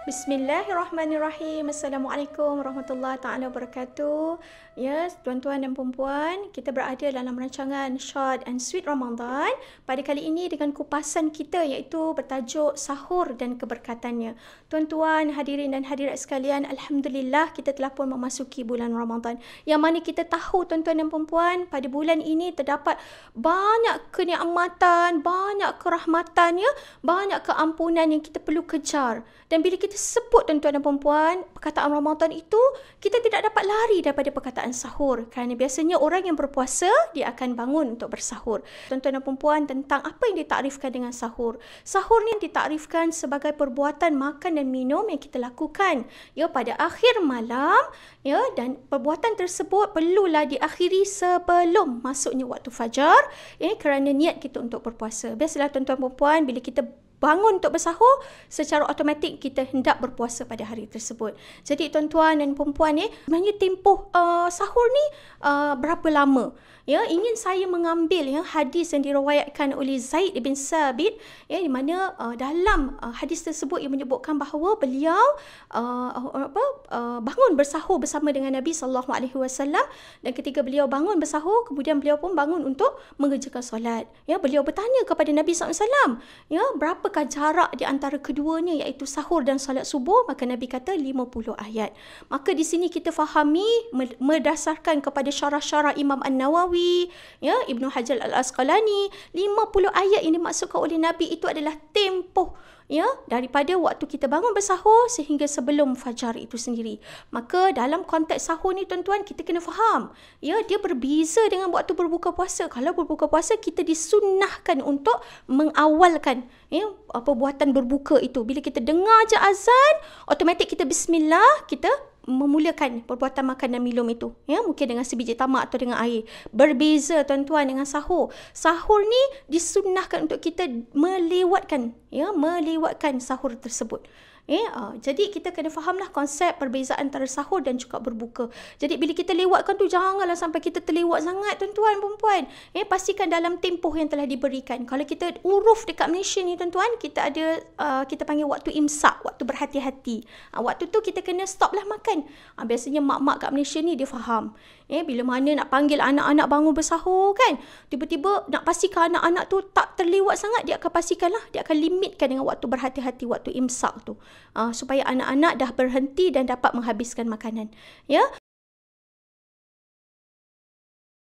Bismillahirrahmanirrahim. Assalamualaikum warahmatullahi taala wabarakatuh. Ya, tuan-tuan dan puan-puan, kita berada dalam rancangan Short and Sweet Ramadan. Pada kali ini dengan kupasan kita iaitu bertajuk Sahur dan Keberkatannya. Tuan-tuan, hadirin dan hadirat sekalian, alhamdulillah kita telah pun memasuki bulan Ramadan. Yang mana kita tahu tuan-tuan dan puan-puan, pada bulan ini terdapat banyak kenikmatan, banyak kerahmatan ya, banyak keampunan yang kita perlu kejar. Dan bila kita sebut tuan-tuan dan puan-puan perkataan Ramadan itu, kita tidak dapat lari daripada perkataan sahur. Kerana biasanya orang yang berpuasa, dia akan bangun untuk bersahur. Tuan-tuan dan puan-puan, tentang apa yang ditakrifkan dengan sahur. Sahur ni ditakrifkan sebagai perbuatan makan dan minum yang kita lakukan ya pada akhir malam ya, dan perbuatan tersebut perlulah diakhiri sebelum masuknya waktu fajar ya, kerana niat kita untuk berpuasa. Biasalah tuan-tuan dan puan-puan, bila kita bangun untuk bersahur, secara automatik kita hendak berpuasa pada hari tersebut. Jadi tuan-tuan dan puan-puan sebenarnya tempoh sahur ni berapa lama? Ya, ingin saya mengambil hadis yang diriwayatkan oleh Zaid bin Sabit ya, di mana dalam hadis tersebut yang menyebutkan bahawa beliau bangun bersahur bersama dengan Nabi sallallahu alaihi wasallam, dan ketika beliau bangun bersahur, kemudian beliau pun bangun untuk mengerjakan solat. Ya, beliau bertanya kepada Nabi sallallahu alaihi wasallam, ya, berapakah jarak di antara keduanya iaitu sahur dan solat subuh? Maka Nabi kata 50 ayat. Maka di sini kita fahami berdasarkan kepada syarah-syarah Imam An-Nawawi ya, Ibnu Hajar Al-Asqalani, 50 ayat yang dimaksudkan oleh Nabi itu adalah tempoh ya, daripada waktu kita bangun bersahur sehingga sebelum fajar itu sendiri. Maka dalam konteks sahur ni tuan-tuan, kita kena faham ya, dia berbeza dengan waktu berbuka puasa. Kalau berbuka puasa, kita disunnahkan untuk mengawalkan ya, perbuatan berbuka itu. Bila kita dengar je azan, automatik kita bismillah, kita memulakan perbuatan makan dan minum itu ya, mungkin dengan sebiji tamak atau dengan air. Berbeza tuan-tuan dengan sahur. Sahur ni disunnahkan untuk kita melewatkan sahur tersebut. Jadi kita kena fahamlah konsep perbezaan antara sahur dan juga berbuka. Jadi bila kita lewatkan tu, janganlah sampai kita terlewat sangat tuan-tuan perempuan. Pastikan dalam tempoh yang telah diberikan. Kalau kita uruf dekat Malaysia ni tuan-tuan, kita ada kita panggil waktu imsak, waktu berhati-hati. Waktu tu kita kena stop lah makan. Biasanya mak-mak kat Malaysia ni dia faham. Bila mana nak panggil anak-anak bangun bersahur kan, tiba-tiba nak pastikan anak-anak tu tak terlewat sangat, dia akan pastikanlah, dia akan limitkan dengan waktu berhati-hati, waktu imsak tu. Supaya anak-anak dah berhenti dan dapat menghabiskan makanan. Ya,